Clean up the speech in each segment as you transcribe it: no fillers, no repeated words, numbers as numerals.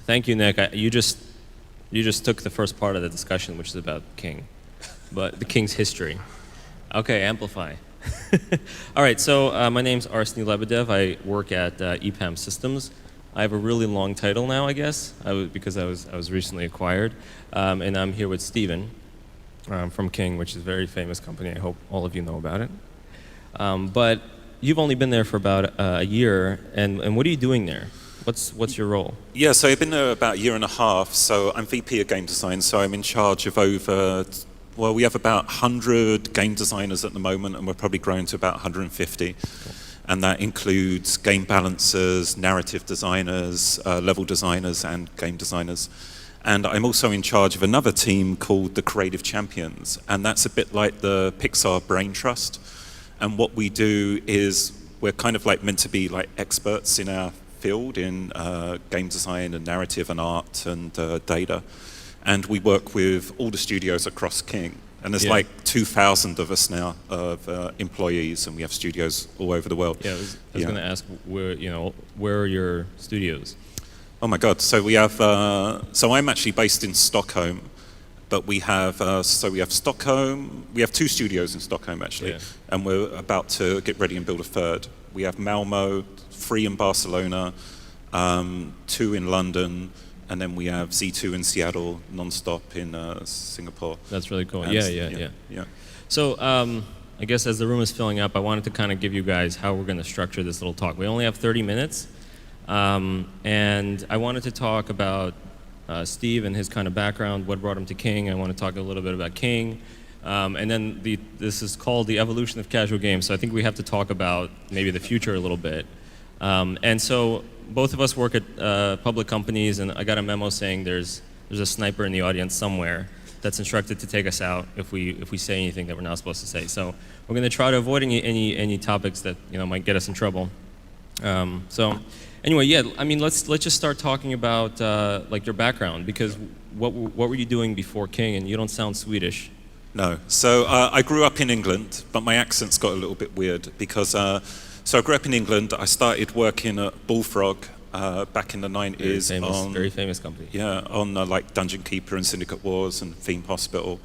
Thank you, Nick. You just took the first part of the discussion, which is about King, but the King's history. Okay, amplify. All right, so my name's Arseny Lebedev. I work at EPAM Systems. I have a really long title now, I guess, because I was recently acquired, and I'm here with Stephen from King, which is a very famous company. I hope all of you know about it. But you've only been there for about a year, and what are you doing there? What's your role? Yeah, so I've been there about a year and a half. So I'm VP of game design. So I'm in charge of we have about 100 game designers at the moment, and we're probably growing to about 150. Cool. And that includes game balancers, narrative designers, level designers, and game designers. And I'm also in charge of another team called the Creative Champions, and that's a bit like the Pixar Brain Trust. And what we do is we're kind of like meant to be like experts in our field in game design and narrative and art and data. And we work with all the studios across King. And there's like 2,000 of us now of employees, and we have studios all over the world. Yeah, I was going to ask where are your studios? Oh my God! So we have. So I'm actually based in Stockholm, but we have. So we have Stockholm. We have 2 studios in Stockholm actually, and we're about to get ready and build a third. We have Malmo, 3 in Barcelona, 2 in London. And then we have Z2 in Seattle, non-stop in Singapore. That's really cool. Yeah. So I guess as the room is filling up, I wanted to kind of give you guys how we're going to structure this little talk. We only have 30 minutes. And I wanted to talk about Steve and his kind of background, what brought him to King. I want to talk a little bit about King. And then this is called the evolution of casual games. So I think we have to talk about maybe the future a little bit. And so both of us work at public companies, and I got a memo saying there's a sniper in the audience somewhere that's instructed to take us out if we say anything that we're not supposed to say. So we're going to try to avoid any topics that might get us in trouble. So anyway, I mean let's just start talking about like your background, because what were you doing before King? And you don't sound Swedish. No, so I grew up in England, but my accent's got a little bit weird because. So I grew up in England. I started working at Bullfrog back in the 90s. Very famous company. Yeah, on like Dungeon Keeper and Syndicate Wars and Theme Hospital.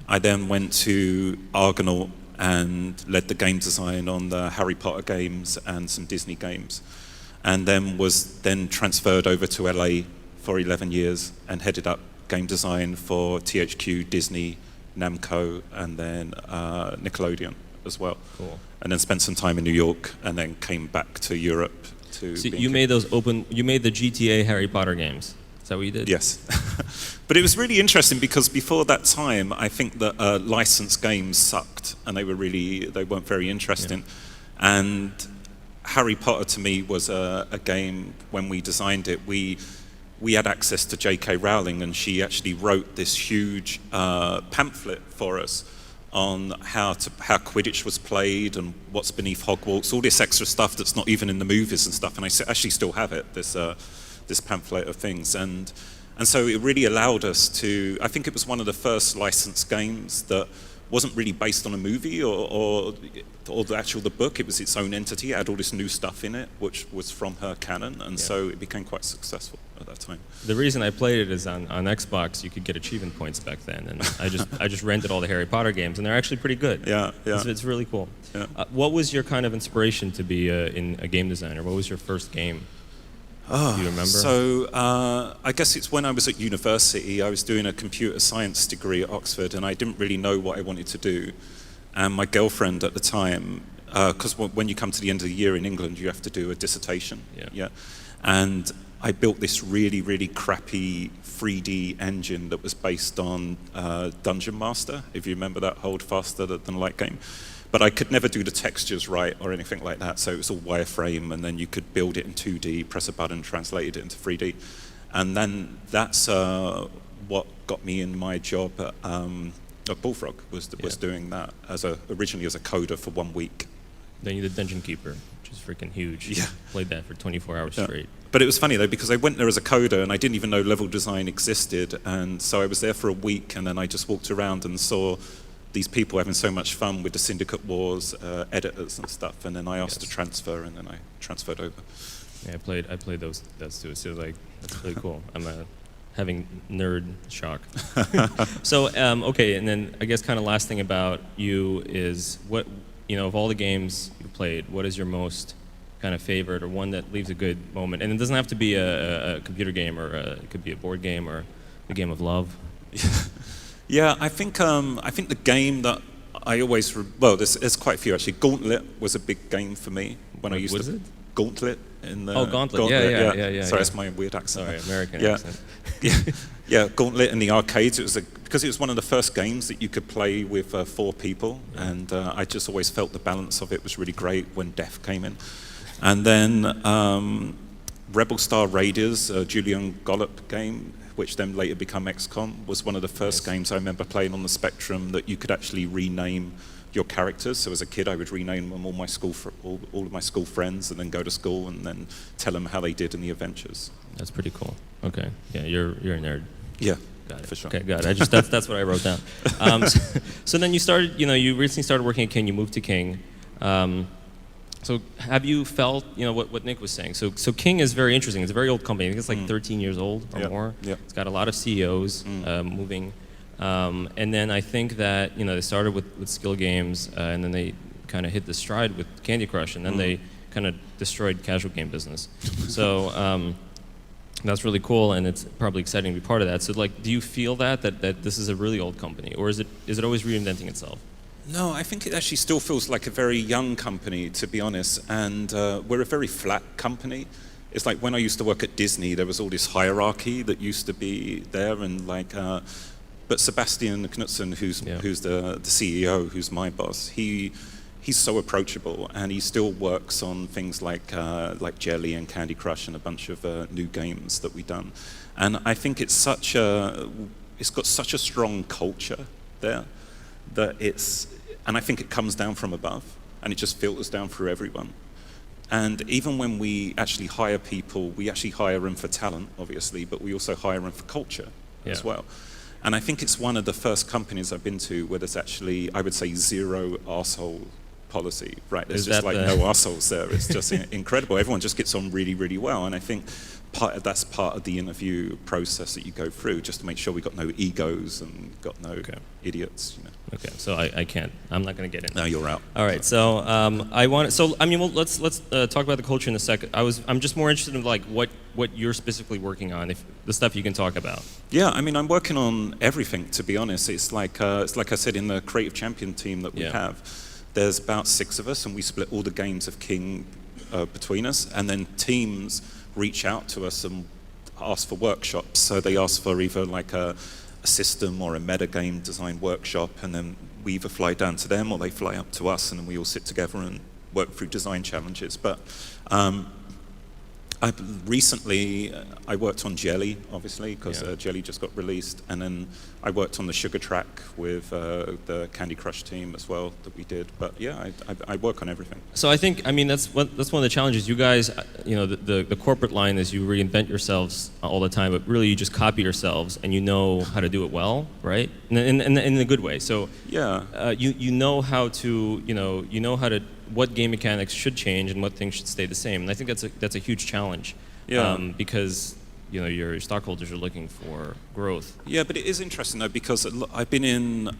I then went to Argonaut and led the game design on the Harry Potter games and some Disney games. And then was transferred over to LA for 11 years and headed up game design for THQ, Disney, Namco, and then Nickelodeon as well. Cool. And then spent some time in New York, and then came back to Europe to. So you made the GTA Harry Potter games. Is that what you did? Yes, but it was really interesting because before that time, I think that licensed games sucked, and they weren't very interesting. Yeah. And Harry Potter to me was a game. When we designed it, we had access to J.K. Rowling, and she actually wrote this huge pamphlet for us on how Quidditch was played and what's beneath Hogwarts, all this extra stuff that's not even in the movies and stuff. And I actually still have it, this pamphlet of things. And so it really allowed us to, I think it was one of the first licensed games that wasn't really based on a movie or the book. It was its own entity. It had all this new stuff in it, which was from her canon. And so it became quite successful at that time. The reason I played it is on Xbox, you could get achievement points back then. And I just rented all the Harry Potter games, and they're actually pretty good. Yeah. It's really cool. Yeah. What was your kind of inspiration to be in a game designer? What was your first game? Do you remember? So I guess it's when I was at university. I was doing a computer science degree at Oxford, and I didn't really know what I wanted to do. And my girlfriend at the time, because when you come to the end of the year in England, you have to do a dissertation. Yeah. And I built this really, really crappy 3D engine that was based on Dungeon Master, if you remember that old faster than light game. But I could never do the textures right or anything like that, so it was all wireframe, and then you could build it in 2D, press a button, translate it into 3D. And then that's what got me in my job at Bullfrog, was doing that originally as a coder for 1 week. Then you did Dungeon Keeper, which is freaking huge. Yeah. Played that for 24 hours straight. But it was funny though, because I went there as a coder and I didn't even know level design existed, and so I was there for a week, and then I just walked around and saw these people having so much fun with the Syndicate Wars editors and stuff, and then I asked to transfer, and then I transferred over. Yeah, I played those too. So like that's really cool. I'm having nerd shock. So okay, and then I guess kind of last thing about you is what of all the games you played, what is your most kind of favorite or one that leaves a good moment? And it doesn't have to be a computer game or it could be a board game or a game of love. Yeah, I think the game that I always there's quite a few actually. Gauntlet was a big game for me when I used to. What is it? Gauntlet in the. Oh, Gauntlet. Yeah. Sorry, that's my weird accent. Sorry, American yeah. accent. yeah, Gauntlet in the arcades. Because it was one of the first games that you could play with 4 people, and I just always felt the balance of it was really great when death came in. And then Rebel Star Raiders, Julian Gollop game, which then later became XCOM, was one of the first games I remember playing on the Spectrum that you could actually rename your characters. So as a kid, I would rename them all of my school friends, and then go to school and then tell them how they did in the adventures. That's pretty cool. Okay, yeah, you're a nerd. Yeah, got it. For sure. Okay, got it. That's what I wrote down. So then you started. You recently started working at King. You moved to King. So have you felt, what Nick was saying? So King is very interesting. It's a very old company. I think it's like 13 years old or more. Yeah. It's got a lot of CEOs moving. And then I think that, they started with skill games, and then they kind of hit the stride with Candy Crush, and then they kind of destroyed casual game business. So that's really cool, and it's probably exciting to be part of that. So do you feel that this is a really old company, or is it always reinventing itself? No, I think it actually still feels like a very young company, to be honest, and we're a very flat company. It's like when I used to work at Disney, there was all this hierarchy that used to be there, and but Sebastian Knudsen, who's the CEO, who's my boss, he's so approachable, and he still works on things like Jelly and Candy Crush and a bunch of new games that we've done, and I think it's got such a strong culture there that and I think it comes down from above, and it just filters down through everyone. And even when we actually hire people, we actually hire them for talent, obviously, but we also hire them for culture as well. And I think it's one of the first companies I've been to where there's actually, I would say, zero arsehole policy, right? There's just no arseholes there. It's just incredible. Everyone just gets on really, really well. And I think that's part of the interview process that you go through, just to make sure we got no egos and got no idiots. Okay, so I'm not going to get in. No, you're out. All right, so let's talk about the culture in a second. I'm just more interested in what you're specifically working on, if the stuff you can talk about. Yeah, I'm working on everything, to be honest. It's like I said, in the Creative Champion team that we have, there's about 6 of us, and we split all the games of King between us, and then teams reach out to us and ask for workshops. So they ask for either a system or a metagame design workshop, and then we either fly down to them or they fly up to us, and then we all sit together and work through design challenges. But recently I worked on Jelly, obviously, because Jelly just got released, and then I worked on the Sugar Track with the Candy Crush team as well that we did. But yeah, I work on everything. So I think that's one of the challenges. You guys, the corporate line is you reinvent yourselves all the time, but really you just copy yourselves, and you know how to do it well, right? In a good way. So you know how to what game mechanics should change and what things should stay the same. And I think that's a huge challenge. Because your stockholders are looking for growth. Yeah, but it is interesting though, because I've been in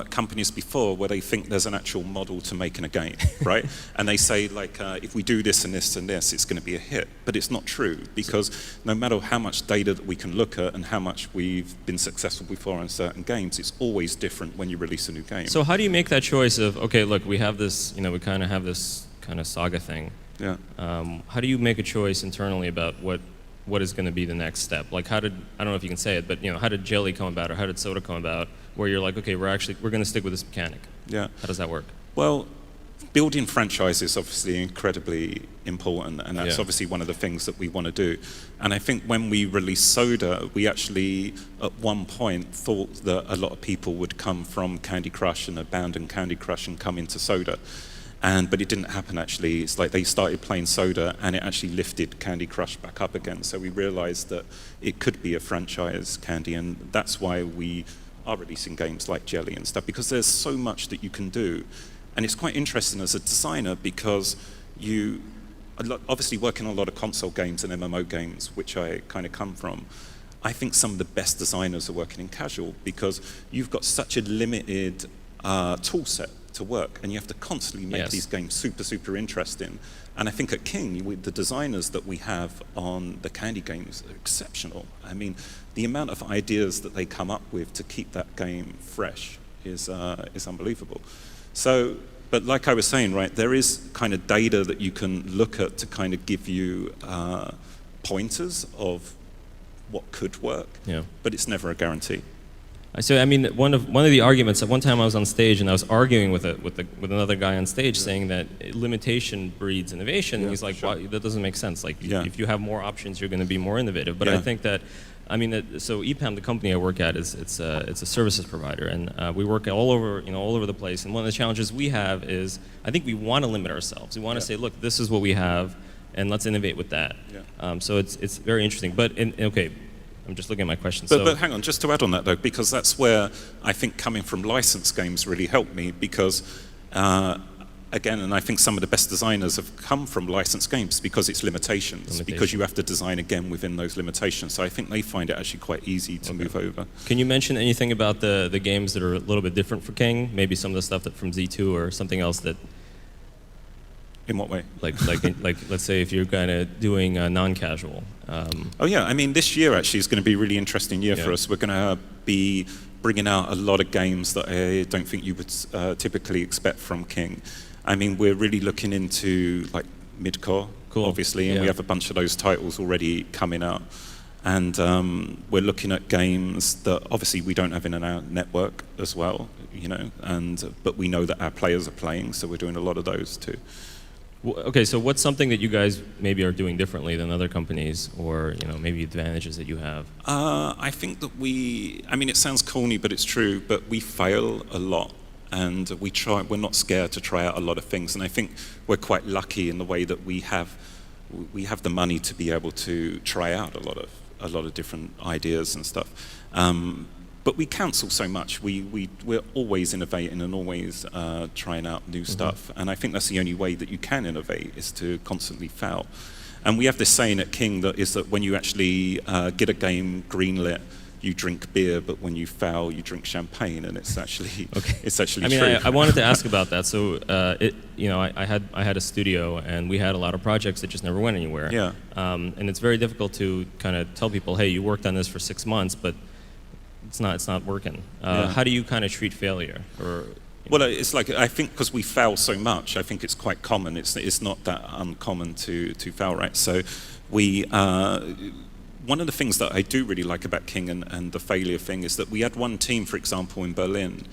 companies before where they think there's an actual model to making a game, right? And they say if we do this and this and this, it's going to be a hit. But it's not true, because no matter how much data that we can look at and how much we've been successful before in certain games, it's always different when you release a new game. So how do you make that choice of, okay, look, we have this, we kind of have this kind of saga thing. Yeah. How do you make a choice internally about what is going to be the next step? I don't know if you can say it, but how did Jelly come about, or how did Soda come about, where you're like, okay, we're going to stick with this mechanic? Yeah. How does that work? Well, building franchise is obviously incredibly important, and that's obviously one of the things that we want to do. And I think when we released Soda, we actually at one point thought that a lot of people would come from Candy Crush and abandon Candy Crush and come into Soda. But it didn't happen, actually. It's like they started playing Soda, and it actually lifted Candy Crush back up again. So we realized that it could be a franchise, Candy, and that's why we are releasing games like Jelly and stuff, because there's so much that you can do. And it's quite interesting as a designer, because obviously working on a lot of console games and MMO games, which I kind of come from, I think some of the best designers are working in casual because you've got such a limited tool set to work, and you have to constantly make these games super, super interesting. And I think at King, with the designers that we have on the Candy games are exceptional. I mean, the amount of ideas that they come up with to keep that game fresh is unbelievable. So, but like I was saying, right, there is kind of data that you can look at to kind of give you pointers of what could work, but it's never a guarantee. So I mean, one of the arguments. At one time, I was on stage and I was arguing with another guy on stage, saying that limitation breeds innovation. And he's like, "Well, that doesn't make sense. Like, if you have more options, you're going to be more innovative." But I think that, I mean, so EPAM, the company I work at, it's a services provider, and we work all over the place. And one of the challenges we have is, I think we want to limit ourselves. We want to say, look, this is what we have, and let's innovate with that. So it's very interesting. But okay. I'm just looking at my questions. But hang on, just to add on that though, because that's where I think coming from licensed games really helped me because, again, and I think some of the best designers have come from licensed games because it's limitations, because you have to design again within those limitations. So I think they find it actually quite easy to move over. Can you mention anything about the games that are a little bit different for King? Maybe some of the stuff that from Z2 or something else that... In what way? Like let's say if you're kind of doing non-casual. Oh yeah, I mean this year actually is going to be a really interesting year for us. We're going to be bringing out a lot of games that I don't think you would typically expect from King. I mean we're really looking into like mid-core, obviously, and we have a bunch of those titles already coming out. And we're looking at games that obviously we don't have in our network as well, you know, but we know that our players are playing, so we're doing a lot of those too. Okay, so what's something that you guys maybe are doing differently than other companies, or maybe advantages that you have? I think that I mean, it sounds corny, but it's true. But we fail a lot, and we're not scared to try out a lot of things. And I think we're quite lucky in the way that we have the money to be able to try out a lot of different ideas and stuff. But we counsel so much. We're always innovating and always trying out new stuff. And I think that's the only way that you can innovate, is to constantly fail. And we have this saying at King that when you actually get a game greenlit, you drink beer, but when you fail, you drink champagne, and it's actually true. I wanted to ask about that. So I had a studio, and we had a lot of projects that just never went anywhere. Yeah. And it's very difficult to kind of tell people, hey, you worked on this for 6 months, but it's not working. How do you kind of treat failure? Well, it's like, I think because we fail so much, I think it's quite common. It's not that uncommon to fail, right? So one of the things that I do really like about King and the failure thing is that we had one team, for example, in Berlin,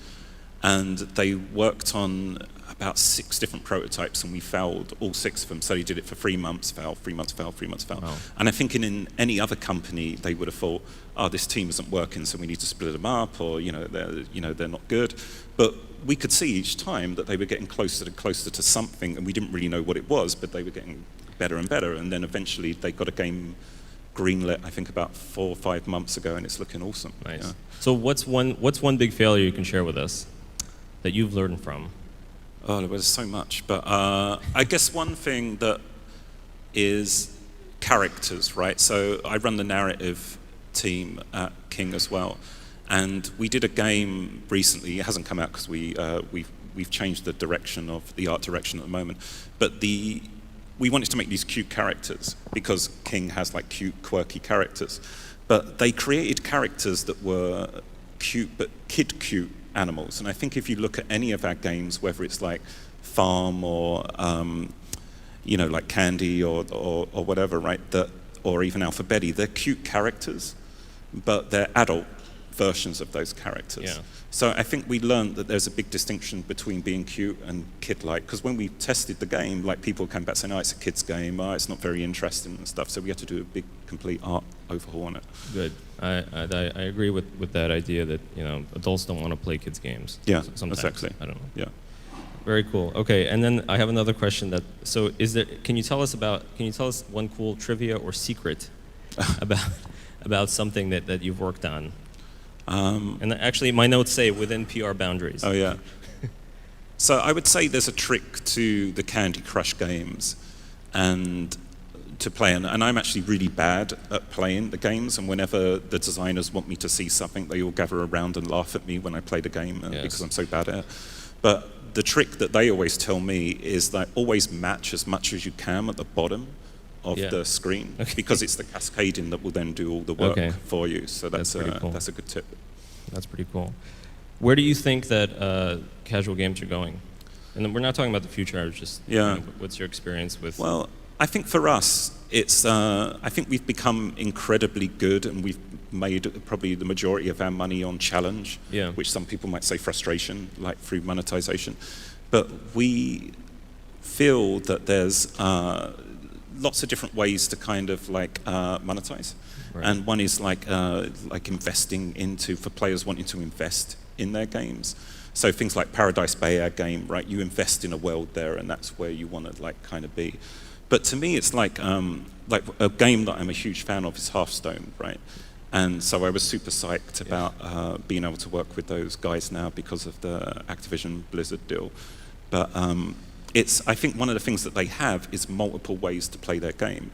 and they worked on about 6 different prototypes, and we failed all 6 of them. So they did it for 3 months, fail, 3 months, fail, 3 months, fail. Wow. And I think in any other company, they would have thought, oh, this team isn't working, so we need to split them up, or they're not good. But we could see each time that they were getting closer and closer to something, and we didn't really know what it was, but they were getting better and better. And then eventually they got a game greenlit, I think about 4 or 5 months ago, and it's looking awesome. Nice. Yeah. So what's one big failure you can share with us that you've learned from? Oh, there's so much, but I guess one thing that is characters, right? So I run the narrative team at King as well, and we did a game recently. It hasn't come out because we've changed the direction of the art direction at the moment, but we wanted to make these cute characters because King has like cute, quirky characters, but they created characters that were cute, but kid cute animals. And I think if you look at any of our games, whether it's like Farm or like Candy or whatever, right? Or even Alphabetti, they're cute characters, but they're adult versions of those characters. Yeah. So I think we learned that there's a big distinction between being cute and kid-like, because when we tested the game, like people came back saying, oh, it's a kid's game, oh, it's not very interesting and stuff, so we had to do a big, complete art overhaul on it. Good. I agree with that idea that, adults don't want to play kids' games. Yeah, sometimes. exactly. I don't know. Yeah. Very cool. Okay, and then I have another question can you tell us one cool trivia or secret about something that you've worked on? And actually, my notes say within PR boundaries. Oh, yeah. So I would say there's a trick to the Candy Crush games, and to play. And I'm actually really bad at playing the games, and whenever the designers want me to see something, they all gather around and laugh at me when I play the game because I'm so bad at it. But the trick that they always tell me is that always match as much as you can at the bottom of the screen, because it's the cascading that will then do all the work for you. So that's cool. That's a good tip. That's pretty cool. Where do you think that casual games are going? And we're not talking about the future. I was just what's your experience with? Well, I think for us, it's. I think we've become incredibly good, and we've made probably the majority of our money on challenge, which some people might say frustration, like through monetization. But we feel that there's lots of different ways to kind of like monetize. Right. And one is like investing into, for players wanting to invest in their games. So things like Paradise Bay, our game, right? You invest in a world there, and that's where you want to like kind of be. But to me, it's like a game that I'm a huge fan of is Hearthstone, right? And so I was super psyched about being able to work with those guys now because of the Activision Blizzard deal. But I think one of the things that they have is multiple ways to play their game.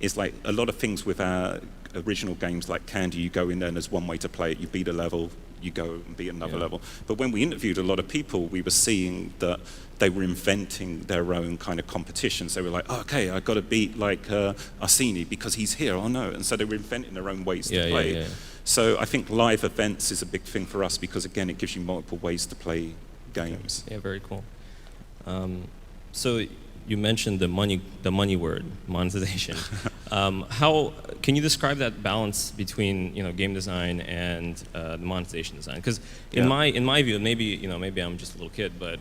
It's like a lot of things with our original games like Candy, you go in there and there's one way to play it, you beat a level, you go and beat another level. But when we interviewed a lot of people, we were seeing that they were inventing their own kind of competitions. They were like, oh, okay, I've got to beat like Arseny because he's here, oh no. And so they were inventing their own ways to play. So I think live events is a big thing for us because, again, it gives you multiple ways to play games. Yeah, very cool. So you mentioned the money word, monetization. How can you describe that balance between game design and the monetization design? Because in my view, maybe I'm just a little kid, but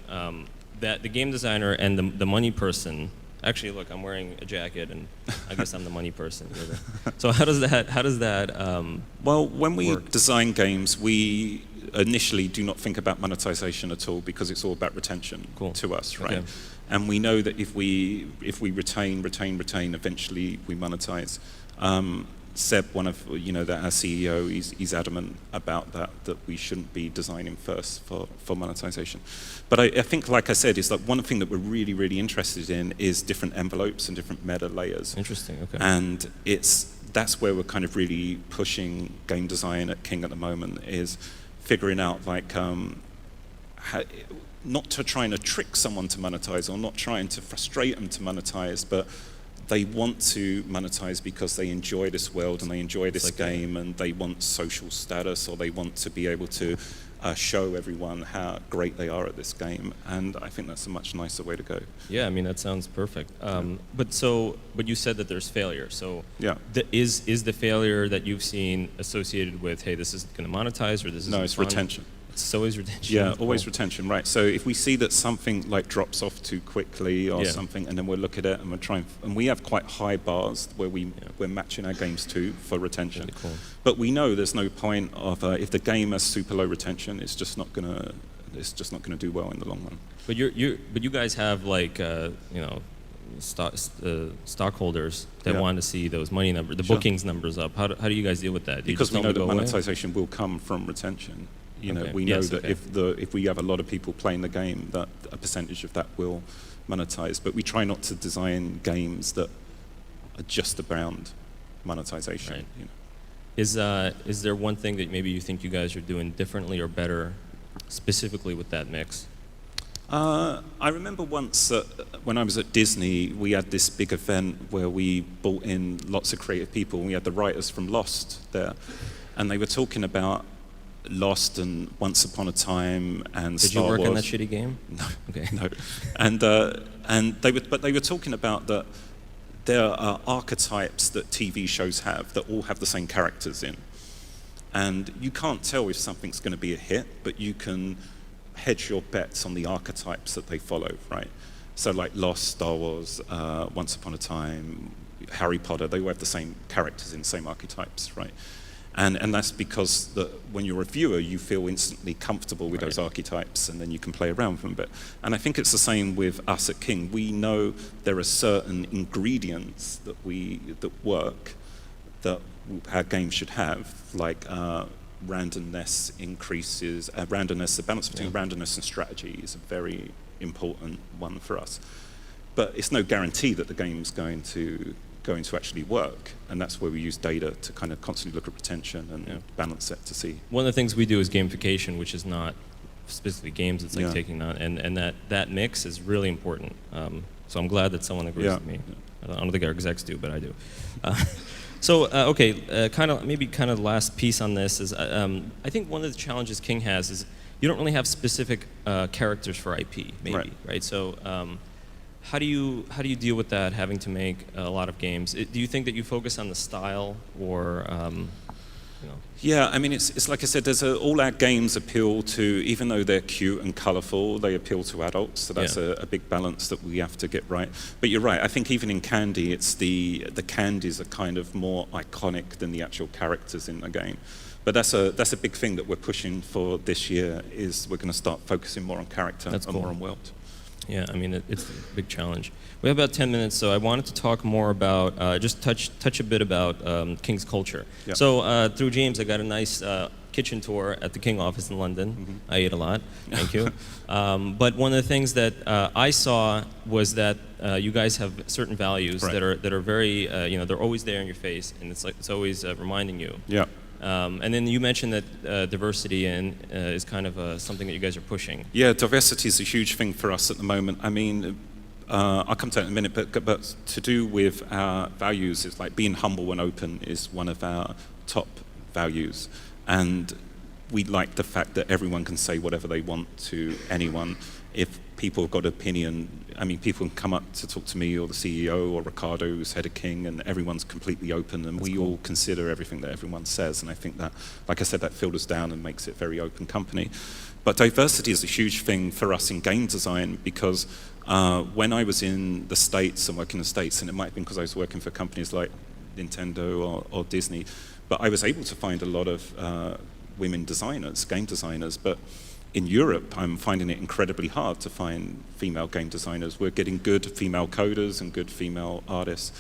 that the game designer and the money person. Actually, look, I'm wearing a jacket, and I guess I'm the money person. So how does that? Well, when we design games, we initially do not think about monetization at all because it's all about retention to us, right? Okay. And we know that if we retain, eventually we monetize. Seb, one of our CEO, he's adamant about that we shouldn't be designing first for monetization. But I think, like I said, is like one thing that we're really, really interested in is different envelopes and different meta layers. Interesting. Okay. And that's where we're kind of really pushing game design at King at the moment, is figuring out like not to trying to trick someone to monetize or not trying to frustrate them to monetize, but they want to monetize because they enjoy this world and they enjoy this game and they want social status, or they want to be able to show everyone how great they are at this game. And I think that's a much nicer way to go. Yeah, I mean, that sounds perfect. But you said that there's failure. So is the failure that you've seen associated with, hey, this isn't going to monetize, or this isn't No, it's fun? retention. So is retention. Yeah, always retention, right? So if we see that something like drops off too quickly or something, and then we'll look at it and we're trying, and we have quite high bars where we're matching our games to for retention. Really cool. But we know there's no point of if the game has super low retention, it's just not gonna do well in the long run. But you guys have like stockholders that want to see those money numbers, the bookings numbers up. How do you guys deal with that? Because we know that monetization will come from retention. We know that if we have a lot of people playing the game, that a percentage of that will monetize. But we try not to design games that are just around monetization. Right. Is there one thing that maybe you think you guys are doing differently or better, specifically with that mix? I remember once when I was at Disney, we had this big event where we brought in lots of creative people. We had the writers from Lost there, and they were talking about Lost and Once Upon a Time and Star Wars. Did you work on that shitty game? No. Okay. No. And they were talking about that there are archetypes that TV shows have that all have the same characters in. And you can't tell if something's going to be a hit, but you can hedge your bets on the archetypes that they follow, right? So like Lost, Star Wars, Once Upon a Time, Harry Potter, they all have the same characters in the same archetypes, right? And that's because when you're a viewer, you feel instantly comfortable with those archetypes, and then you can play around with them a bit. And I think it's the same with us at King. We know there are certain ingredients that work, that our game should have, like randomness increases, the balance between randomness and strategy is a very important one for us. but it's no guarantee that the game's going to actually work, and that's where we use data to kind of constantly look at retention and balance it to see. One of the things we do is gamification, which is not specifically games. It's like taking on, and that mix is really important. So I'm glad that someone agrees with me. I don't think our execs do, but I do. Kind of the last piece on this is I think one of the challenges King has is you don't really have specific characters for IP, maybe, right? So how do you deal with that, having to make a lot of games? Do you think that you focus on the style, or Yeah, I mean, it's like I said, all our games appeal to, even though they're cute and colorful, they appeal to adults, so that's a big balance that we have to get right. But you're right, I think even in Candy, it's the candies are kind of more iconic than the actual characters in the game. But that's a big thing that we're pushing for this year, is we're going to start focusing more on character and more on world. Yeah, I mean, it's a big challenge. We have about 10 minutes, so I wanted to talk more about, just touch a bit about King's culture. Yeah. So through James, I got a nice kitchen tour at the King office in London. Mm-hmm. I ate a lot, thank you. But one of the things that I saw was that you guys have certain values that are very, they're always there in your face, and it's always reminding you. Yeah. And then you mentioned that diversity is kind of something that you guys are pushing. Yeah, diversity is a huge thing for us at the moment. I mean, I'll come to that in a minute, but to do with our values, it's like being humble and open is one of our top values. And we like the fact that everyone can say whatever they want to anyone. If people have got an opinion, I mean, people can come up to talk to me or the CEO or Ricardo, who's head of King, and everyone's completely open, and we all consider everything that everyone says. And I think that, like I said, that filters down and makes it a very open company. But diversity is a huge thing for us in game design, because when I was in the States and working in the States, and it might have been because I was working for companies like Nintendo or Disney, but I was able to find a lot of women designers, game designers, but in Europe, I'm finding it incredibly hard to find female game designers. We're getting good female coders and good female artists.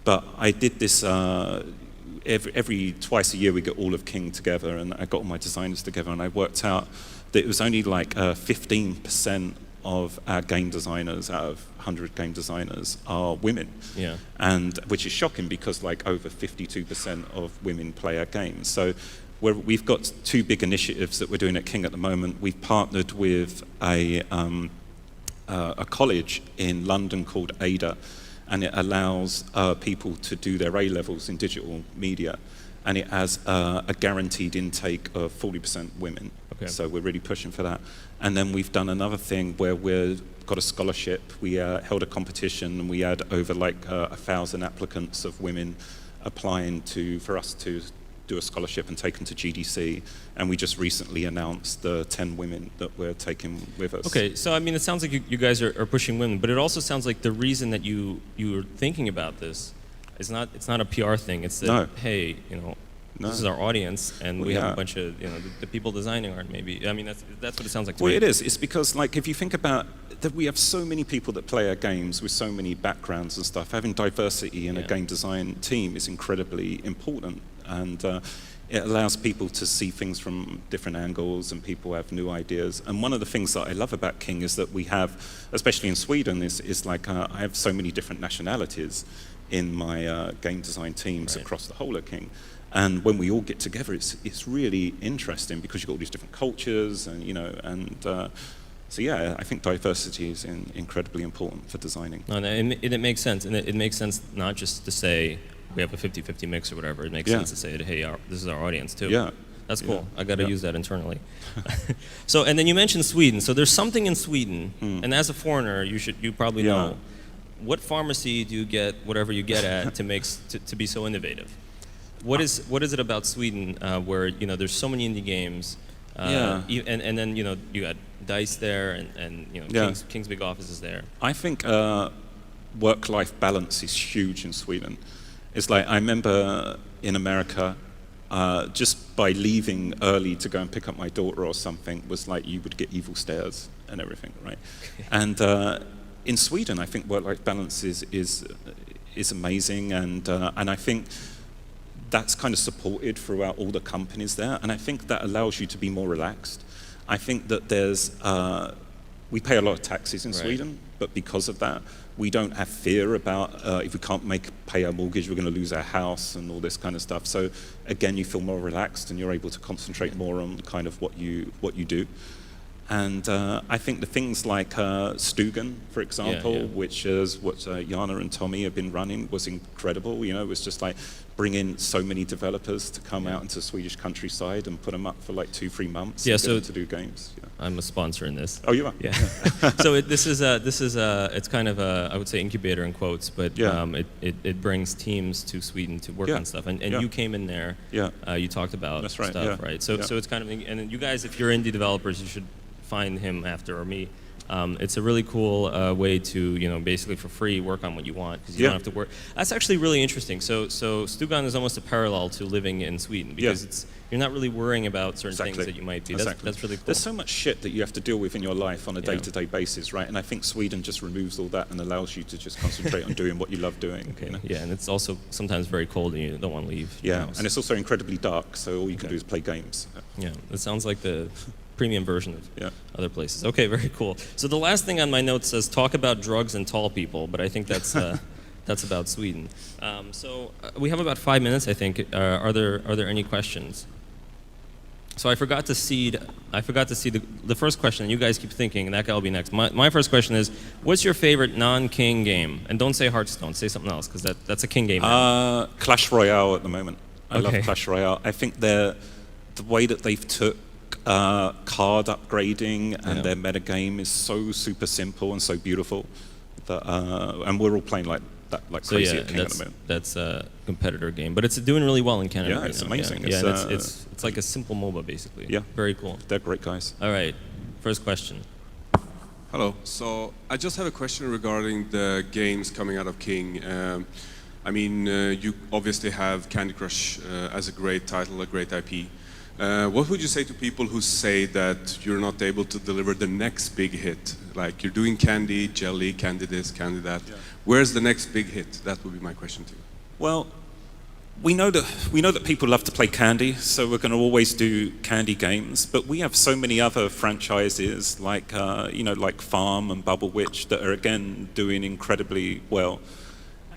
But I did this every twice a year. We get all of King together, and I got all my designers together, and I worked out that it was only like 15% of our game designers out of 100 game designers are women. Yeah. And which is shocking, because like over 52% of women play our games. So we've got two big initiatives that we're doing at King at the moment. We've partnered with a college in London called Ada, and it allows people to do their A-levels in digital media, and it has a guaranteed intake of 40% women. Okay. So we're really pushing for that. And then we've done another thing where we've got a scholarship. We held a competition, and we had over like 1,000 applicants of women applying for us to do a scholarship and take them to GDC, and we just recently announced the 10 women that we're taking with us. Okay, so I mean, it sounds like you guys are pushing women, but it also sounds like the reason that you're thinking about this is it's not a PR thing. It's that, hey, this is our audience, and we have a bunch of, the people designing aren't maybe. I mean, that's what it sounds like to me. Well, it is. It's because, like, if you think about that, we have so many people that play our games with so many backgrounds and stuff. Having diversity in a game design team is incredibly important. And it allows people to see things from different angles, and people have new ideas. And one of the things that I love about King is that we have, especially in Sweden, is like I have so many different nationalities in my game design teams across the whole of King. And when we all get together, it's really interesting, because you've got all these different cultures, and so yeah, I think diversity is incredibly important for designing. No, and it makes sense, and it makes sense not just to say we have a 50-50 mix or whatever. It makes sense to say that, hey, this is our audience too. Yeah. That's cool. I got to use that internally. So, and then you mentioned Sweden. So there's something in Sweden, and as a foreigner, you probably know, what pharmacy do you get whatever you get at to be so innovative? What is it about Sweden where there's so many indie games, and then you got DICE there, and King's big office is there. I think work-life balance is huge in Sweden. It's like, I remember in America, just by leaving early to go and pick up my daughter or something was like you would get evil stares and everything, right? And in Sweden, I think work-life balance is amazing, and I think that's kind of supported throughout all the companies there, and I think that allows you to be more relaxed. I think that we pay a lot of taxes in Sweden, but because of that, we don't have fear about if we can't pay our mortgage, we're going to lose our house and all this kind of stuff. So again, you feel more relaxed and you're able to concentrate more on kind of what you do. And I think the things like Stugan, for example, which is what Jana and Tommy have been running, was incredible. You know, it was just like bring in so many developers to come out into the Swedish countryside and put them up for like 2-3 months. Yeah, so to do games. Yeah. I'm a sponsor in this. Oh, you are? Yeah. So this is it's kind of a, I would say, incubator in quotes, but it brings teams to Sweden to work on stuff. And you came in there. Yeah. You talked about stuff, right? So it's kind of, and you guys, if you're indie developers, you should find him after or me. It's a really cool way to, basically for free work on what you want because you don't have to work. That's actually really interesting. So Stugan is almost a parallel to living in Sweden because you're not really worrying about certain things that you might be. That's really cool. There's so much shit that you have to deal with in your life on a day-to-day basis, right? And I think Sweden just removes all that and allows you to just concentrate on doing what you love doing. Okay. Yeah, and it's also sometimes very cold and you don't want to leave. Yeah, and it's also incredibly dark, so all you can do is play games. Yeah, it sounds like the premium version of other places. Okay, very cool. So the last thing on my notes says talk about drugs and tall people, but I think that's that's about Sweden. So we have about 5 minutes, I think. Are there any questions? So I forgot to seed the first question. You guys keep thinking, and that guy will be next. My first question is, what's your favorite non-King game? And don't say Hearthstone. Say something else, because that's a King game. Clash Royale at the moment. I love Clash Royale. I think the way that they've took card upgrading and their metagame is so super simple and so beautiful that and we're all playing like that, like crazy at King at the moment. That's a competitor game, but it's doing really well in Canada. Yeah, it's amazing. It's like a simple MOBA basically. Yeah, very cool. They're great guys. All right, first question. Hello. So I just have a question regarding the games coming out of King. You obviously have Candy Crush as a great title, a great IP. What would you say to people who say that you're not able to deliver the next big hit? Like you're doing Candy, Jelly, Candy this, Candy that. Yeah. Where's the next big hit? That would be my question to you. Well, we know that people love to play Candy, so we're going to always do Candy games. But we have so many other franchises like like Farm and Bubble Witch that are again doing incredibly well.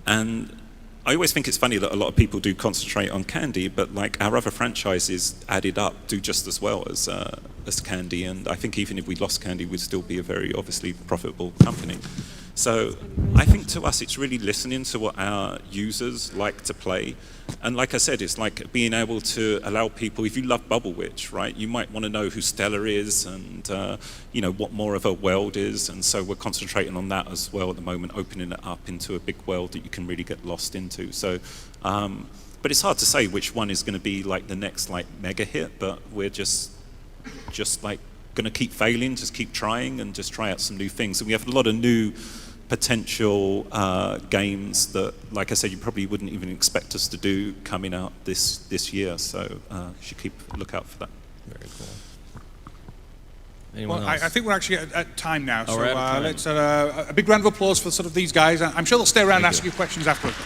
And I always think it's funny that a lot of people do concentrate on Candy, but like our other franchises added up do just as well as Candy. And I think even if we lost Candy, we'd still be a very obviously profitable company. So I think to us, it's really listening to what our users like to play. And like I said, it's like being able to allow people, if you love Bubble Witch, right, you might want to know who Stella is and, what more of her world is. And so we're concentrating on that as well at the moment, opening it up into a big world that you can really get lost into. So, but it's hard to say which one is going to be like the next like mega hit, but we're just like going to keep failing, just keep trying and just try out some new things. And we have a lot of new potential games that, like I said, you probably wouldn't even expect us to do coming out this year. So you should keep a lookout for that. Very cool. Anyone else? I think we're actually at time now. Oh, so let's a big round of applause for sort of these guys. I'm sure they'll stay around and ask you questions afterwards.